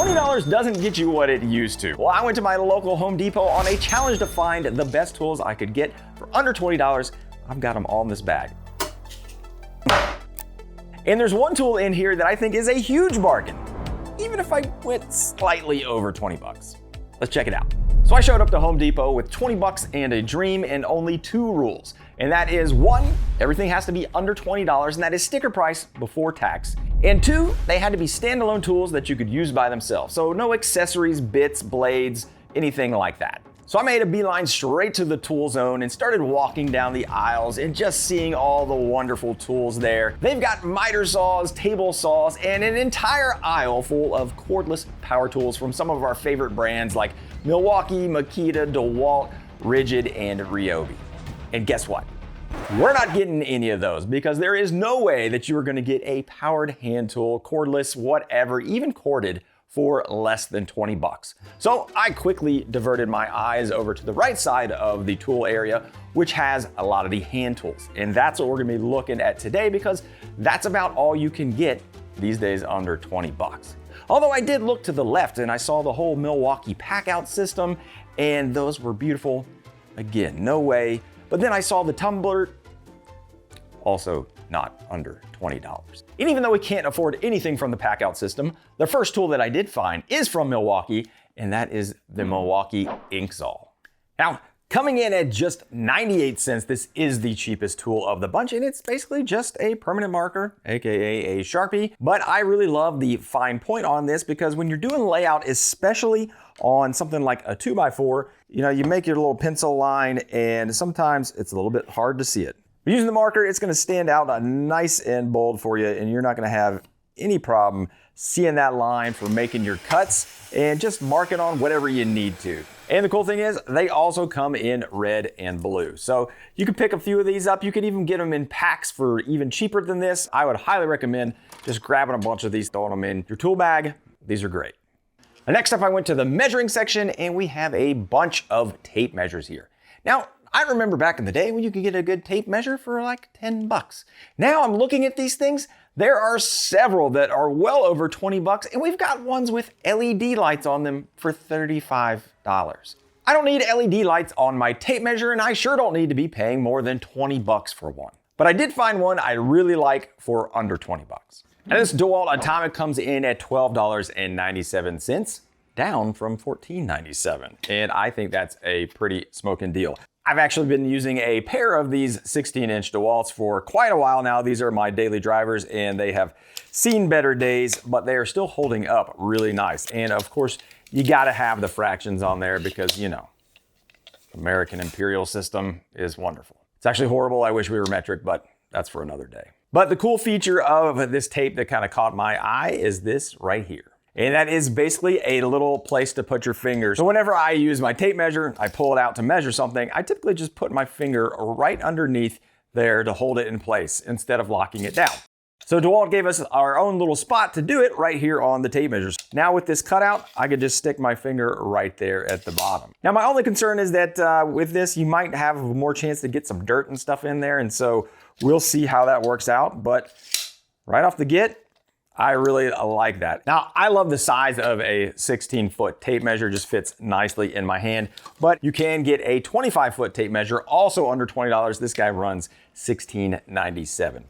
$20 doesn't get you what it used to. Well, I went to my local Home Depot on a challenge to find the best tools I could get for under $20. I've got them all in this bag. And there's one tool in here that I think is a huge bargain, even if I went slightly over 20 bucks. Let's check it out. So I showed up to Home Depot with 20 bucks and a dream and only 2 rules. And that is 1, everything has to be under $20, and that is sticker price before tax. And 2, they had to be standalone tools that you could use by themselves. So no accessories, bits, blades, anything like that. So I made a beeline straight to the tool zone and started walking down the aisles and just seeing all the wonderful tools there. They've got miter saws, table saws, and an entire aisle full of cordless power tools from some of our favorite brands like Milwaukee, Makita, DeWalt, Rigid, and Ryobi. And guess what? We're not getting any of those because there is no way that you are going to get a powered hand tool, cordless, whatever, even corded, for less than 20 bucks. So I quickly diverted my eyes over to the right side of the tool area, which has a lot of the hand tools. And that's what we're gonna be looking at today because that's about all you can get these days under 20 bucks. Although I did look to the left and I saw the whole Milwaukee pack-out system, and those were beautiful. Again, no way. But then I saw the tumbler, also not under $20. And even though we can't afford anything from the pack-out system, the first tool that I did find is from Milwaukee, and that is the Milwaukee Ink Saw. Now, coming in at just 98 cents, this is the cheapest tool of the bunch, and it's basically just a permanent marker, aka a Sharpie. But I really love the fine point on this because when you're doing layout, especially on something like a 2x4, you make your little pencil line, and sometimes it's a little bit hard to see it. Using the marker, it's gonna stand out nice and bold for you, and you're not gonna have any problem seeing that line for making your cuts and just mark it on whatever you need to. And the cool thing is, they also come in red and blue. So you can pick a few of these up. You can even get them in packs for even cheaper than this. I would highly recommend just grabbing a bunch of these, throwing them in your tool bag. These are great. Next up, I went to the measuring section, and we have a bunch of tape measures here. Now, I remember back in the day when you could get a good tape measure for like 10 bucks. Now I'm looking at these things. There are several that are well over 20 bucks, and we've got ones with LED lights on them for $35. I don't need LED lights on my tape measure, and I sure don't need to be paying more than 20 bucks for one. But I did find one I really like for under 20 bucks. And this DeWalt Atomic comes in at $12.97, down from $14.97. And I think that's a pretty smoking deal. I've actually been using a pair of these 16-inch DeWalts for quite a while now. These are my daily drivers, and they have seen better days, but they are still holding up really nice. And of course, you gotta have the fractions on there because, American imperial system is wonderful. It's actually horrible. I wish we were metric, but that's for another day. But the cool feature of this tape that kind of caught my eye is this right here. And that is basically a little place to put your finger. So whenever I use my tape measure, I pull it out to measure something, I typically just put my finger right underneath there to hold it in place instead of locking it down. So DeWalt gave us our own little spot to do it right here on the tape measures. Now with this cutout, I could just stick my finger right there at the bottom. Now my only concern is that with this, you might have more chance to get some dirt and stuff in there. And so we'll see how that works out. But right off the get, I really like that. Now, I love the size of a 16-foot tape measure, just fits nicely in my hand, but you can get a 25-foot tape measure, also under $20. This guy runs $16.97.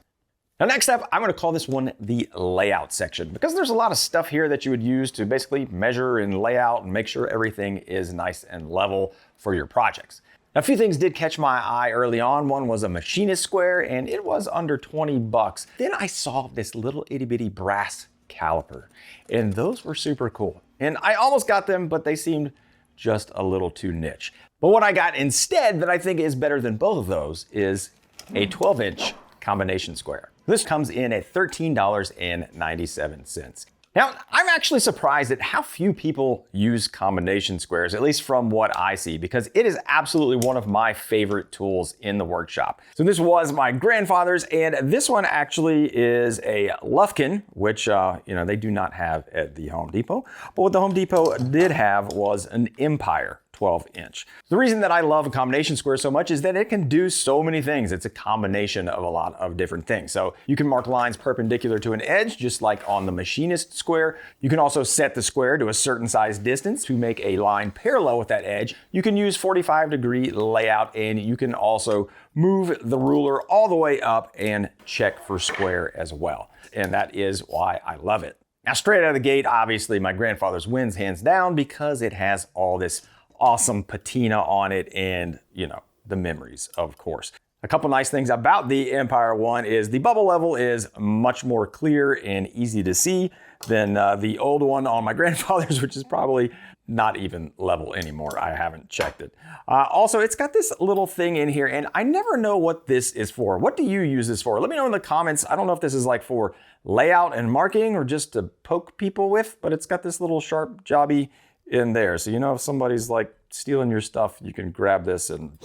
Now, next up, I'm gonna call this one the layout section because there's a lot of stuff here that you would use to basically measure and lay out and make sure everything is nice and level for your projects. Now, a few things did catch my eye early on. One was a machinist square, and it was under 20 bucks. Then I saw this little itty bitty brass caliper, and those were super cool. And I almost got them, but they seemed just a little too niche. But what I got instead that I think is better than both of those is a 12-inch combination square. This comes in at $13.97. Now, I'm actually surprised at how few people use combination squares, at least from what I see, because it is absolutely one of my favorite tools in the workshop. So this was my grandfather's, and this one actually is a Lufkin, which they do not have at the Home Depot. But what the Home Depot did have was an Empire. 12 inch. The reason that I love a combination square so much is that it can do so many things. It's a combination of a lot of different things. So you can mark lines perpendicular to an edge, just like on the machinist square. You can also set the square to a certain size distance to make a line parallel with that edge. You can use 45-degree layout, and you can also move the ruler all the way up and check for square as well. And that is why I love it. Now, straight out of the gate, obviously my grandfather's wins hands down because it has all this awesome patina on it and, you know, the memories, of course. A couple nice things about the Empire one is the bubble level is much more clear and easy to see than the old one on my grandfather's, which is probably not even level anymore. I haven't checked it. Also, it's got this little thing in here, and I never know what this is for. What do you use this for? Let me know in the comments. I don't know if this is like for layout and marking or just to poke people with, but it's got this little sharp jobby in there. So you know if somebody's like stealing your stuff, you can grab this and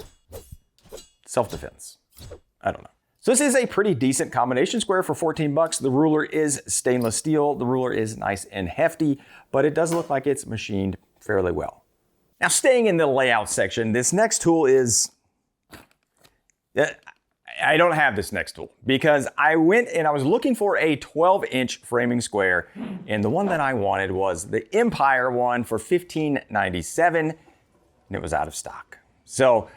self-defense. I don't know. So this is a pretty decent combination square for 14 bucks. The ruler is stainless steel. The ruler is nice and hefty, but it does look like it's machined fairly well. Now, staying in the layout section, this next tool is, I don't have this next tool because I went and I was looking for a 12-inch framing square, and the one that I wanted was the Empire one for $15.97, and it was out of stock. So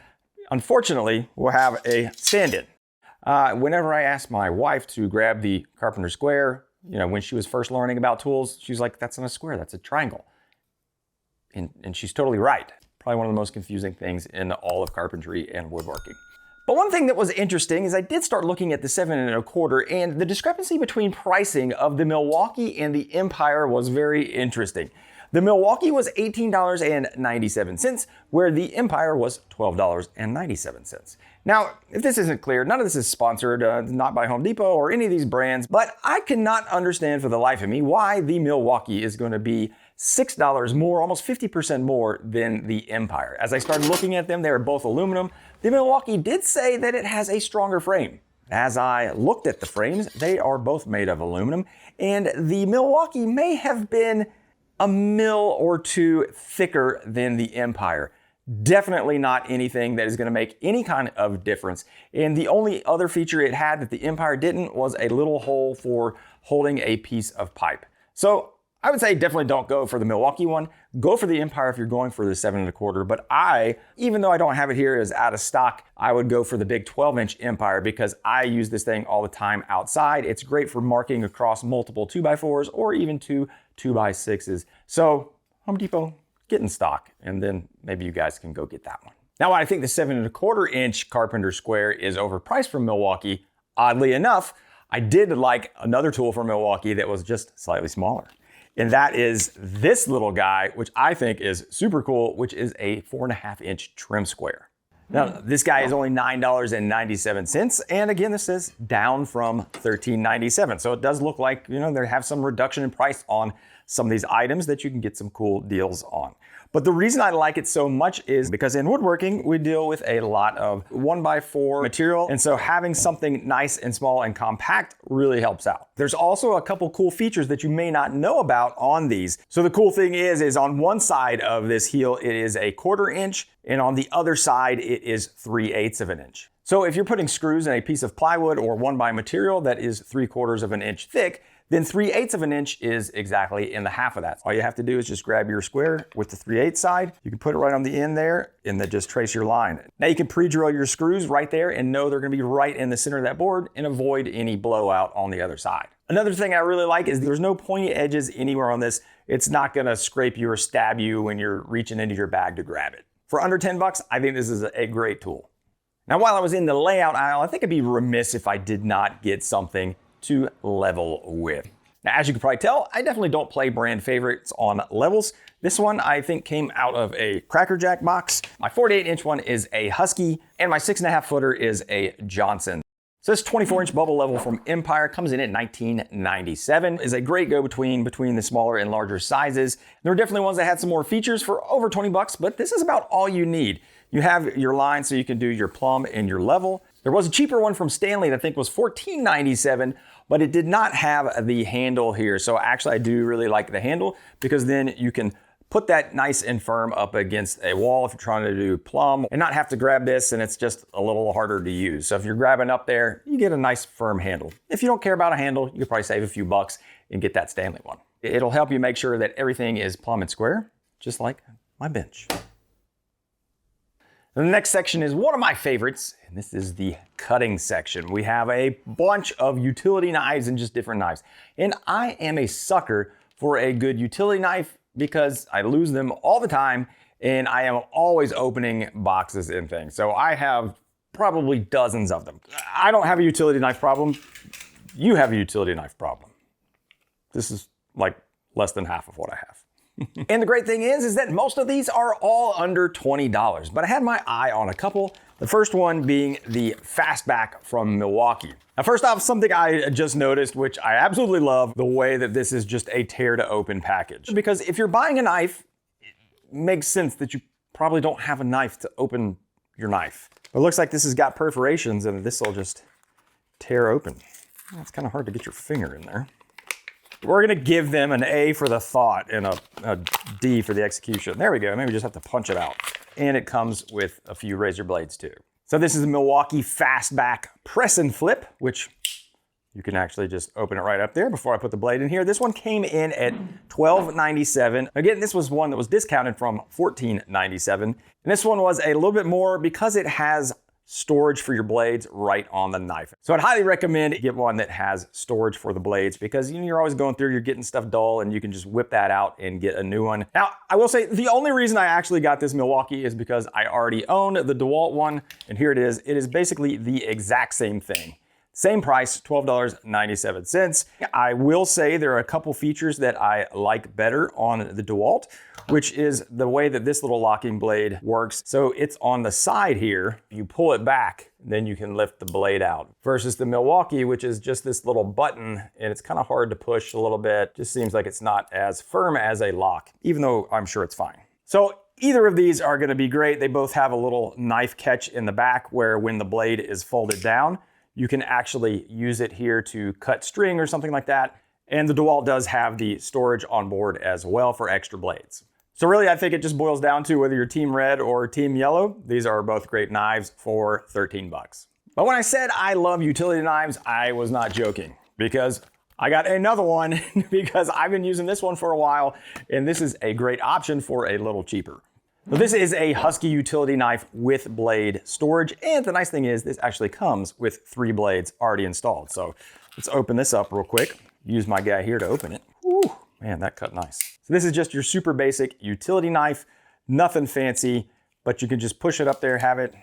unfortunately, we'll have a stand-in. Whenever I asked my wife to grab the carpenter square, you know, when she was first learning about tools, she was like, that's not a square, that's a triangle. And she's totally right. Probably one of the most confusing things in all of carpentry and woodworking. But one thing that was interesting is I did start looking at the 7 1/4, and the discrepancy between pricing of the Milwaukee and the Empire was very interesting. The Milwaukee was $18.97, where the Empire was $12.97. Now, if this isn't clear, none of this is sponsored, not by Home Depot or any of these brands, but I cannot understand for the life of me why the Milwaukee is going to be $6 more, almost 50% more than the Empire. As I started looking at them, they are both aluminum. The Milwaukee did say that it has a stronger frame. As I looked at the frames, they are both made of aluminum, and the Milwaukee may have been a mil or two thicker than the Empire. Definitely not anything that is going to make any kind of difference. And the only other feature it had that the Empire didn't was a little hole for holding a piece of pipe. So I would say definitely don't go for the Milwaukee one. Go for the Empire if you're going for the 7 1/4. But even though I don't have it here as out of stock, I would go for the big 12-inch Empire because I use this thing all the time outside. It's great for marking across multiple 2x4s or even two 2x6s. So Home Depot, get in stock, and then maybe you guys can go get that one. Now, I think the 7 1/4-inch carpenter square is overpriced from Milwaukee. Oddly enough, I did like another tool from Milwaukee that was just slightly smaller. And that is this little guy, which I think is super cool, which is a 4.5-inch trim square. Now, this guy is only $9.97. And again, this is down from $13.97. So it does look like, you know, they have some reduction in price on some of these items that you can get some cool deals on. But the reason I like it so much is because in woodworking, we deal with a lot of 1x4 material. And so having something nice and small and compact really helps out. There's also a couple cool features that you may not know about on these. So the cool thing is on one side of this heel, it is a 1/4 inch. And on the other side, it is 3/8 of an inch. So if you're putting screws in a piece of plywood or 1x material that is 3/4 of an inch thick, then 3/8 of an inch is exactly in the half of that. All you have to do is just grab your square with the 3/8 side. You can put it right on the end there and then just trace your line. Now you can pre-drill your screws right there and know they're gonna be right in the center of that board and avoid any blowout on the other side. Another thing I really like is there's no pointy edges anywhere on this. It's not gonna scrape you or stab you when you're reaching into your bag to grab it. For under 10 bucks, I think this is a great tool. Now, while I was in the layout aisle, I think I'd be remiss if I did not get something to level with. Now, as you can probably tell, I definitely don't play brand favorites on levels. This one I think came out of a Cracker Jack box. My 48-inch one is a Husky, and my 6.5 footer is a Johnson. So this 24-inch bubble level from Empire comes in at $19.97. Is a great go-between between the smaller and larger sizes. There are definitely ones that had some more features for over 20 bucks, but this is about all you need. You have your line so you can do your plumb and your level. There was a cheaper one from Stanley that I think was $14.97, but it did not have the handle here. So actually I do really like the handle because then you can put that nice and firm up against a wall if you're trying to do plumb, and not have to grab this and it's just a little harder to use. So if you're grabbing up there, you get a nice firm handle. If you don't care about a handle, you could probably save a few bucks and get that Stanley one. It'll help you make sure that everything is plumb and square, just like my bench. The next section is one of my favorites, and this is the cutting section. We have a bunch of utility knives and just different knives. And I am a sucker for a good utility knife because I lose them all the time and I am always opening boxes and things. So I have probably dozens of them. I don't have a utility knife problem. You have a utility knife problem. This is like less than half of what I have. And the great thing is that most of these are all under $20, but I had my eye on a couple. The first one being the Fastback from Milwaukee. Now, first off, something I just noticed, which I absolutely love, the way that this is just a tear to open package. Because if you're buying a knife, it makes sense that you probably don't have a knife to open your knife. It looks like this has got perforations and this will just tear open. It's kind of hard to get your finger in there. We're gonna give them an A for the thought and a D for the execution. There we go, maybe we just have to punch it out. And it comes with a few razor blades too. So this is the Milwaukee Fastback Press and Flip, which you can actually just open it right up there before I put the blade in here. This one came in at $12.97. Again, this was one that was discounted from $14.97. And this one was a little bit more because it has storage for your blades right on the knife. So I'd highly recommend get one that has storage for the blades because you're always going through, you're getting stuff dull and you can just whip that out and get a new one. Now, I will say the only reason I actually got this Milwaukee is because I already own the DeWalt one, and here it is. It is basically the exact same thing. Same price, $12.97. I will say there are a couple features that I like better on the DeWalt, which is the way that this little locking blade works. So it's on the side here. You pull it back, then you can lift the blade out. Versus the Milwaukee, which is just this little button, and it's kind of hard to push a little bit. Just seems like it's not as firm as a lock, even though I'm sure it's fine. So either of these are gonna be great. They both have a little knife catch in the back where when the blade is folded down, you can actually use it here to cut string or something like that. And the DeWalt does have the storage on board as well for extra blades. So really, I think it just boils down to whether you're team red or team yellow. These are both great knives for 13 bucks. But when I said I love utility knives, I was not joking because I got another one because I've been using this one for a while, and this is a great option for a little cheaper. So this is a Husky utility knife with blade storage, and the nice thing is this actually comes with 3 blades already installed. So let's open this up real quick. Use my guy here to open it. Ooh, man, that cut nice. So this is just your super basic utility knife, nothing fancy, but you can just push it up there, have it,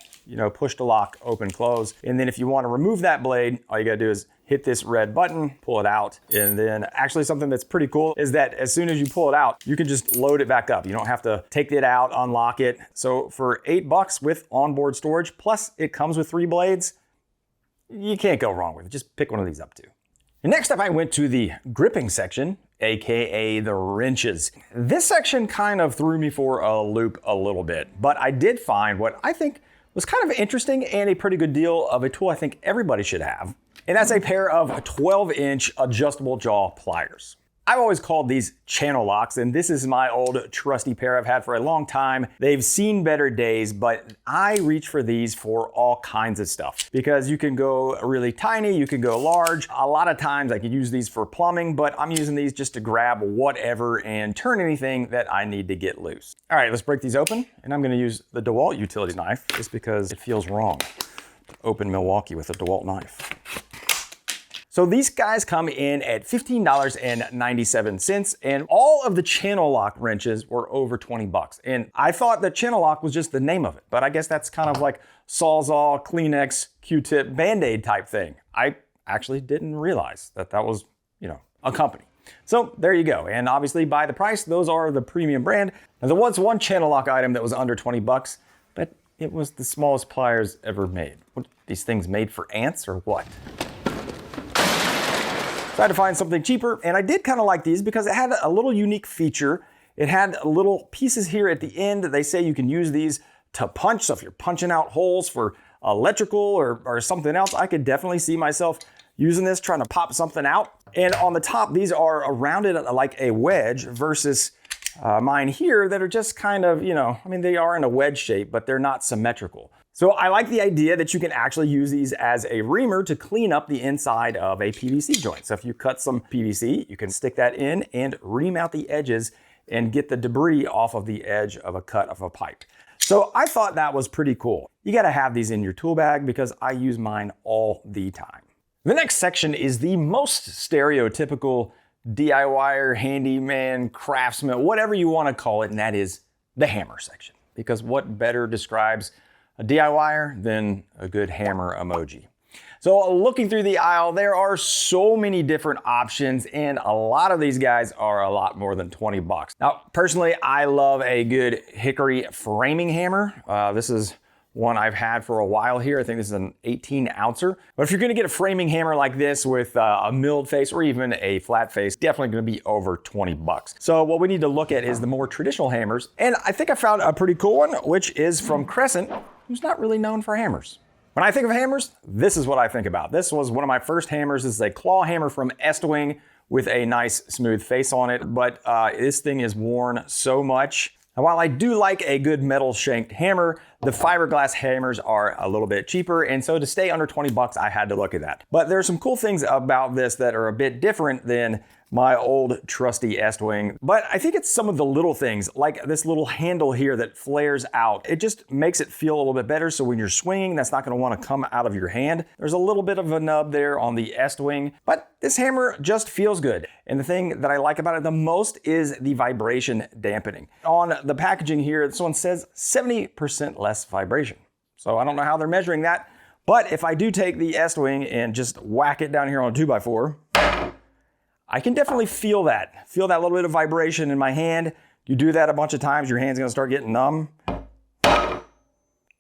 push to lock, open, close. And then if you want to remove that blade, all you gotta do is hit this red button, pull it out. And then actually something that's pretty cool is that as soon as you pull it out, you can just load it back up. You don't have to take it out, unlock it. So for $8 with onboard storage, plus it comes with 3 blades, you can't go wrong with it. Just pick one of these up too. And next up, I went to the gripping section, AKA the wrenches. This section kind of threw me for a loop a little bit, but I did find what I think was kind of interesting and a pretty good deal of a tool I think everybody should have. And that's a pair of 12-inch adjustable jaw pliers. I've always called these channel locks, and this is my old trusty pair I've had for a long time. They've seen better days, but I reach for these for all kinds of stuff because you can go really tiny, you can go large. A lot of times I could use these for plumbing, but I'm using these just to grab whatever and turn anything that I need to get loose. All right, let's break these open, and I'm gonna use the DeWalt utility knife just because it feels wrong to open Milwaukee with a DeWalt knife. So these guys come in at $15.97, and all of the channel lock wrenches were over 20 bucks. And I thought that channel lock was just the name of it, but I guess that's kind of like Sawzall, Kleenex, Q-tip, Band-Aid type thing. I actually didn't realize that that was, a company. So there you go. And obviously by the price, those are the premium brand. Now there was one channel lock item that was under 20 bucks, but it was the smallest pliers ever made. What, these things made for ants or what? I had to find something cheaper, and I did kind of like these because it had a little unique feature. It had little pieces here at the end. They say you can use these to punch, so if you're punching out holes for electrical or something else, I could definitely see myself using this, trying to pop something out. And on the top, these are rounded like a wedge versus mine here that are just kind of, they are in a wedge shape, but they're not symmetrical. So I like the idea that you can actually use these as a reamer to clean up the inside of a PVC joint. So if you cut some PVC, you can stick that in and ream out the edges and get the debris off of the edge of a cut of a pipe. So I thought that was pretty cool. You gotta have these in your tool bag because I use mine all the time. The next section is the most stereotypical DIYer, handyman, craftsman, whatever you wanna call it, and that is the hammer section. Because what better describes a DIYer than a good hammer emoji? So looking through the aisle, there are so many different options, and a lot of these guys are a lot more than 20 bucks. Now, personally, I love a good hickory framing hammer. This is one I've had for a while here. I think this is an 18-ouncer. But if you're gonna get a framing hammer like this with a milled face or even a flat face, definitely gonna be over 20 bucks. So what we need to look at is the more traditional hammers. And I think I found a pretty cool one, which is from Crescent, who's not really known for hammers. When I think of hammers, this is what I think about. This was one of my first hammers. This is a claw hammer from Estwing with a nice smooth face on it, but this thing is worn so much. And while I do like a good metal shanked hammer, the fiberglass hammers are a little bit cheaper, and so to stay under 20 bucks, I had to look at that. But there are some cool things about this that are a bit different than my old trusty Estwing. But I think it's some of the little things, like this little handle here that flares out. It just makes it feel a little bit better, so when you're swinging, that's not gonna wanna come out of your hand. There's a little bit of a nub there on the Estwing, but this hammer just feels good. And the thing that I like about it the most is the vibration dampening. On the packaging here, this one says 70% less vibration. So I don't know how they're measuring that, but if I do take the Estwing and just whack it down here on a 2x4, I can definitely feel that little bit of vibration in my hand. You do that a bunch of times, your hand's gonna start getting numb.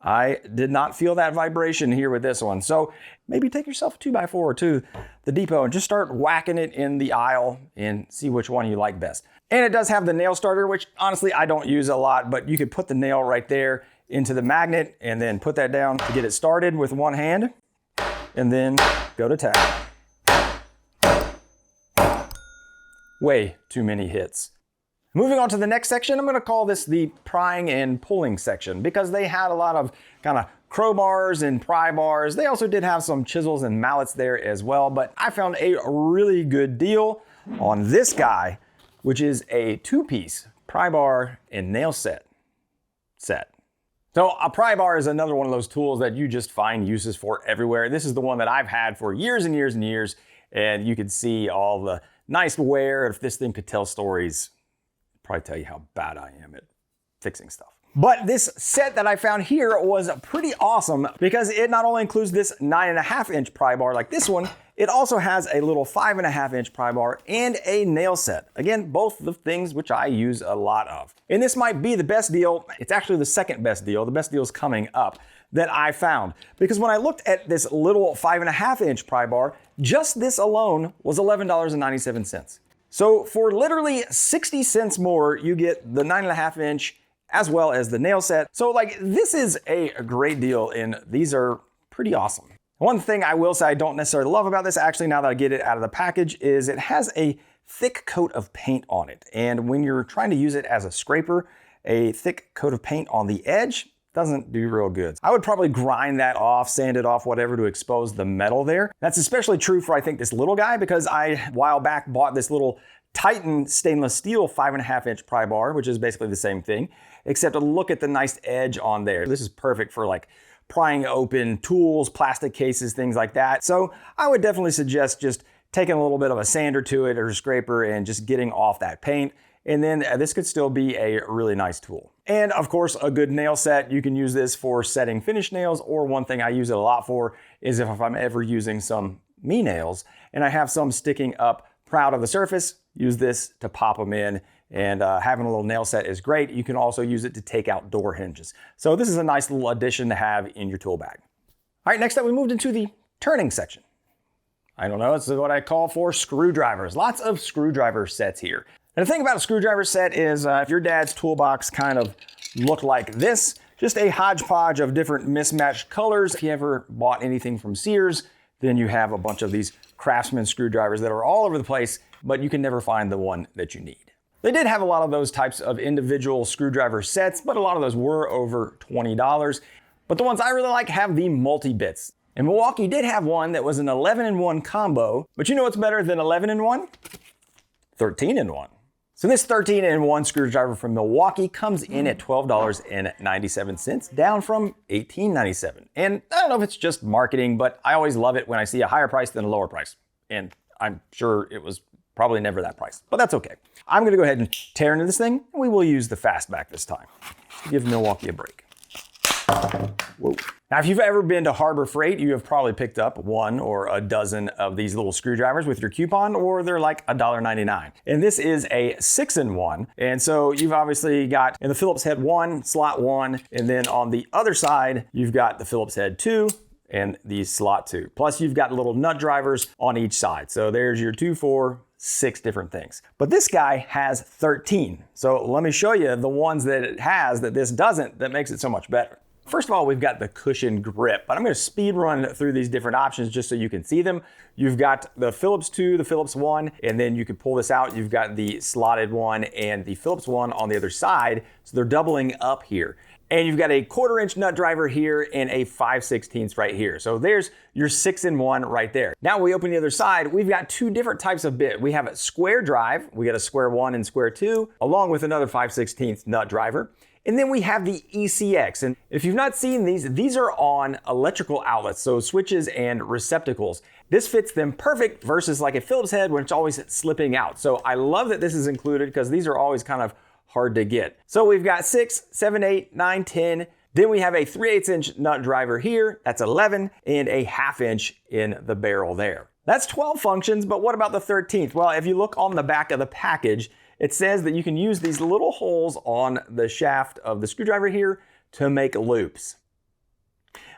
I did not feel that vibration here with this one. So maybe take yourself a 2x4 to the depot and just start whacking it in the aisle and see which one you like best. And it does have the nail starter, which honestly I don't use a lot, but you could put the nail right there into the magnet and then put that down to get it started with one hand and then go to tap. Way too many hits. Moving on to the next section, I'm gonna call this the prying and pulling section because they had a lot of kind of crowbars and pry bars. They also did have some chisels and mallets there as well, but I found a really good deal on this guy, which is a 2-piece pry bar and nail set. So a pry bar is another one of those tools that you just find uses for everywhere. This is the one that I've had for years and years and years, and you can see all the nice wear. If this thing could tell stories, I'd probably tell you how bad I am at fixing stuff. But this set that I found here was pretty awesome because it not only includes this 9.5-inch pry bar like this one, it also has a little 5.5-inch pry bar and a nail set. Again, both the things which I use a lot of. And this might be the best deal. It's actually the second best deal. The best deal is coming up that I found. Because when I looked at this little 5.5-inch pry bar, just this alone was $11.97. So for literally 60 cents more, you get the 9.5-inch as well as the nail set. So like, this is a great deal and these are pretty awesome. One thing I will say I don't necessarily love about this, actually now that I get it out of the package, is it has a thick coat of paint on it. And when you're trying to use it as a scraper, a thick coat of paint on the edge doesn't do real good. I would probably grind that off, sand it off, whatever, to expose the metal there. That's especially true for, I think, this little guy, because I, a while back, bought this little Titan stainless steel 5.5-inch pry bar, which is basically the same thing, except look at the nice edge on there. This is perfect for like prying open tools, plastic cases, things like that. So I would definitely suggest just taking a little bit of a sander to it or a scraper and just getting off that paint. And then this could still be a really nice tool. And of course, a good nail set. You can use this for setting finished nails, or one thing I use it a lot for is if I'm ever using some me nails and I have some sticking up proud of the surface, use this to pop them in. And having a little nail set is great. You can also use it to take out door hinges. So this is a nice little addition to have in your tool bag. All right, next up we moved into the turning section. I don't know, it's what I call for screwdrivers. Lots of screwdriver sets here. And the thing about a screwdriver set is if your dad's toolbox kind of looked like this, just a hodgepodge of different mismatched colors. If you ever bought anything from Sears, then you have a bunch of these Craftsman screwdrivers that are all over the place, but you can never find the one that you need. They did have a lot of those types of individual screwdriver sets, but a lot of those were over $20. But the ones I really like have the multi-bits. And Milwaukee did have one that was an 11-in-1 combo, but you know what's better than 11-in-1? 13-in-1. So this 13-in-1 screwdriver from Milwaukee comes in at $12.97, down from $18.97. And I don't know if it's just marketing, but I always love it when I see a higher price than a lower price. And I'm sure it was probably never that price, but that's okay. I'm gonna go ahead and tear into this thing, and we will use the fastback this time. Give Milwaukee a break. Whoa. Now, if you've ever been to Harbor Freight, you have probably picked up one or a dozen of these little screwdrivers with your coupon, or they're like $1.99. And this is a 6-in-1. And so you've obviously got in the Phillips head 1, slot 1, and then on the other side, you've got the Phillips head 2 and the slot 2. Plus you've got little nut drivers on each side. So there's your 2, 4, 6 different things. But this guy has 13. So let me show you the ones that it has that this doesn't, that makes it so much better. First of all, we've got the cushion grip, but I'm going to speed run through these different options just so you can see them. You've got the Phillips 2, the Phillips 1, and then you can pull this out. You've got the slotted one and the Phillips 1 on the other side, so they're doubling up here. And you've got a 1/4-inch nut driver here and a 5/16 right here. So there's your 6-in-1 right there. Now we open the other side, we've got 2 different types of bit. We have a square drive, we got a square 1 and square 2, along with another 5/16 nut driver. And then we have the ECX. And if you've not seen these are on electrical outlets, so switches and receptacles. This fits them perfect versus like a Phillips head, which is always slipping out. So I love that this is included because these are always kind of hard to get. So we've got 6, 7, 8, 9, 10. Then we have a 3/8-inch nut driver here. That's 11, and a 1/2 inch in the barrel there. That's 12 functions, but what about the 13th? Well, if you look on the back of the package, it says that you can use these little holes on the shaft of the screwdriver here to make loops.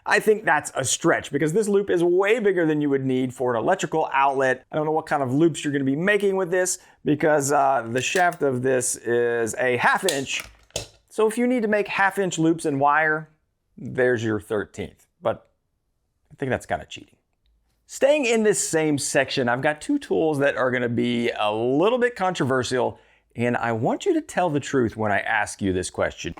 I think that's a stretch because this loop is way bigger than you would need for an electrical outlet. I don't know what kind of loops you're going to be making with this because the shaft of this is a 1/2 inch. So if you need to make 1/2 inch loops in wire, there's your 13th. But I think that's kind of cheating. Staying in this same section, I've got 2 tools that are going to be a little bit controversial, and I want you to tell the truth when I ask you this question.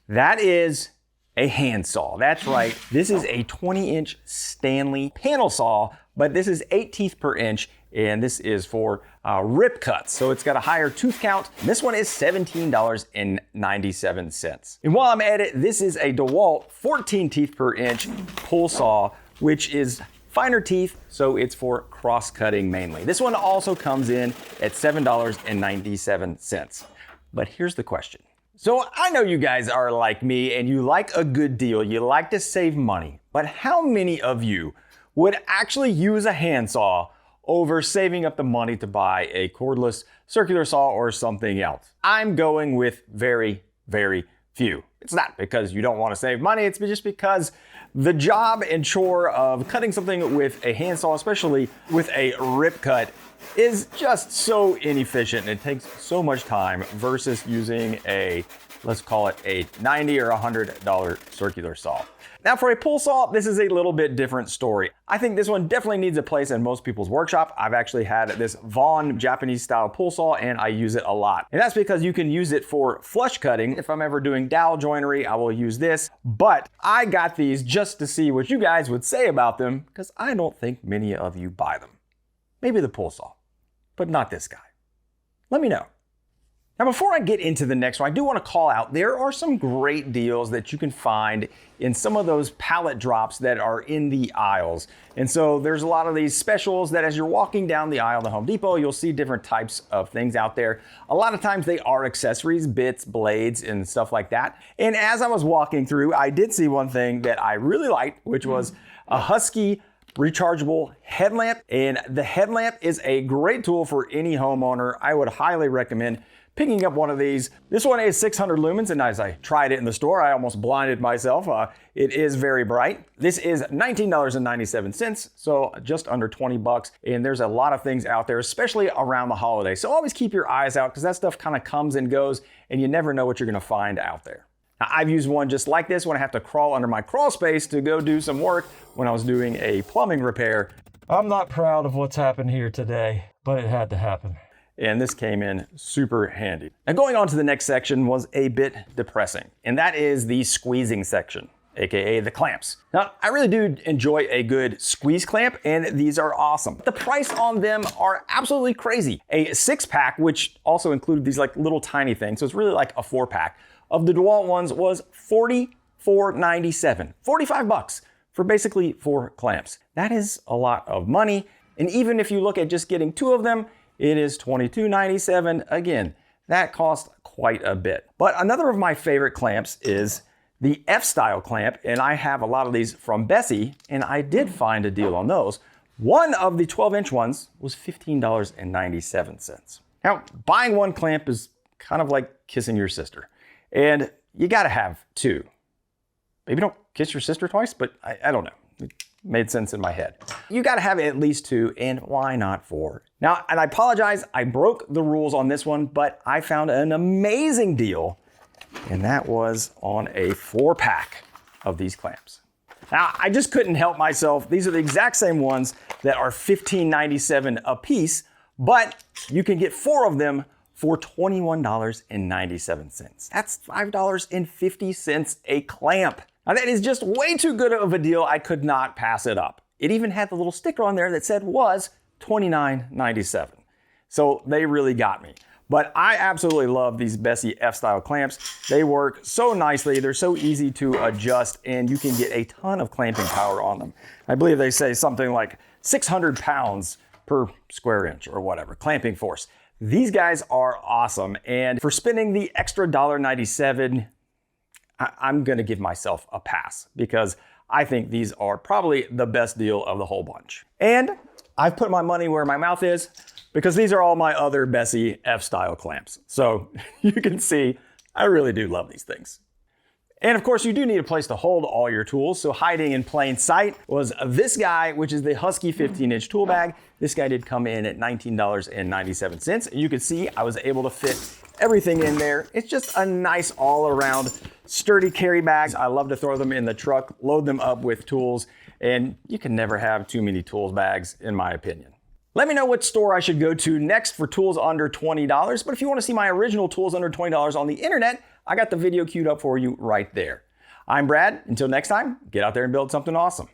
That is a handsaw. That's right. This is a 20-inch Stanley panel saw, but this is 8 teeth per inch, and this is for rip cuts. So it's got a higher tooth count. This one is $17.97. And while I'm at it, this is a DeWalt 14 teeth per inch pull saw, which is finer teeth, so it's for cross-cutting mainly. This one also comes in at $7.97. But here's the question. So I know you guys are like me and you like a good deal, you like to save money, but how many of you would actually use a handsaw over saving up the money to buy a cordless circular saw or something else? I'm going with very, very few. It's not because you don't want to save money, it's just because the job and chore of cutting something with a handsaw, especially with a rip cut, is just so inefficient and it takes so much time versus using a, let's call it a $90 or $100 circular saw. Now for a pull saw, this is a little bit different story. I think this one definitely needs a place in most people's workshop. I've actually had this Vaughan Japanese style pull saw and I use it a lot. And that's because you can use it for flush cutting. If I'm ever doing dowel joinery, I will use this. But I got these just to see what you guys would say about them because I don't think many of you buy them. Maybe the pull saw, but not this guy. Let me know. Now, before I get into the next one, I do want to call out, there are some great deals that you can find in some of those pallet drops that are in the aisles. And so there's a lot of these specials that as you're walking down the aisle of the Home Depot, you'll see different types of things out there. A lot of times they are accessories, bits, blades, and stuff like that. And as I was walking through, I did see one thing that I really liked, which was a Husky rechargeable headlamp. And the headlamp is a great tool for any homeowner. I would highly recommend picking up one of these. This one is 600 lumens, and as I tried it in the store, I almost blinded myself. It is very bright. This is $19.97, so just under 20 bucks. And there's a lot of things out there, especially around the holidays. So always keep your eyes out because that stuff kind of comes and goes, and you never know what you're gonna find out there. Now, I've used one just like this when I have to crawl under my crawl space to go do some work when I was doing a plumbing repair. I'm not proud of what's happened here today, but it had to happen. and this came in super handy. Now going on to the next section was a bit depressing, and that is the squeezing section, aka the clamps. Now, I really do enjoy a good squeeze clamp, and these are awesome. The price on them are absolutely crazy. A 6-pack, which also included these like little tiny things, so it's really like a 4-pack, of the DeWalt ones was $44.97, 45 bucks for basically 4 clamps. That is a lot of money, and even if you look at just getting 2 of them, it is $22.97. Again, that cost quite a bit. But another of my favorite clamps is the F-style clamp, and I have a lot of these from Bessie, and I did find a deal on those. One of the 12-inch ones was $15.97. Now, buying one clamp is kind of like kissing your sister, and you gotta have 2. Maybe don't kiss your sister twice, but I don't know. It made sense in my head. You gotta have at least 2, and why not 4? Now, and I apologize, I broke the rules on this one, but I found an amazing deal, and that was on a 4-pack of these clamps. Now, I just couldn't help myself. These are the exact same ones that are $15.97 a piece, but you can get 4 of them for $21.97. That's $5.50 a clamp. Now that is just way too good of a deal. I could not pass it up. It even had the little sticker on there that said was $29.97. So they really got me. But I absolutely love these Bessie F-style clamps. They work so nicely. They're so easy to adjust, and you can get a ton of clamping power on them. I believe they say something like 600 pounds per square inch or whatever, clamping force. These guys are awesome, and for spending the extra $1.97, I'm gonna give myself a pass because I think these are probably the best deal of the whole bunch. And I've put my money where my mouth is because these are all my other Bessie F-style clamps. So you can see, I really do love these things. And of course, you do need a place to hold all your tools, so hiding in plain sight was this guy, which is the Husky 15-inch tool bag. This guy did come in at $19.97. You can see I was able to fit everything in there. It's just a nice all-around sturdy carry bag. I love to throw them in the truck, load them up with tools, and you can never have too many tools bags, in my opinion. Let me know what store I should go to next for tools under $20, but if you want to see my original tools under $20 on the internet, I got the video queued up for you right there. I'm Brad. Until next time, get out there and build something awesome.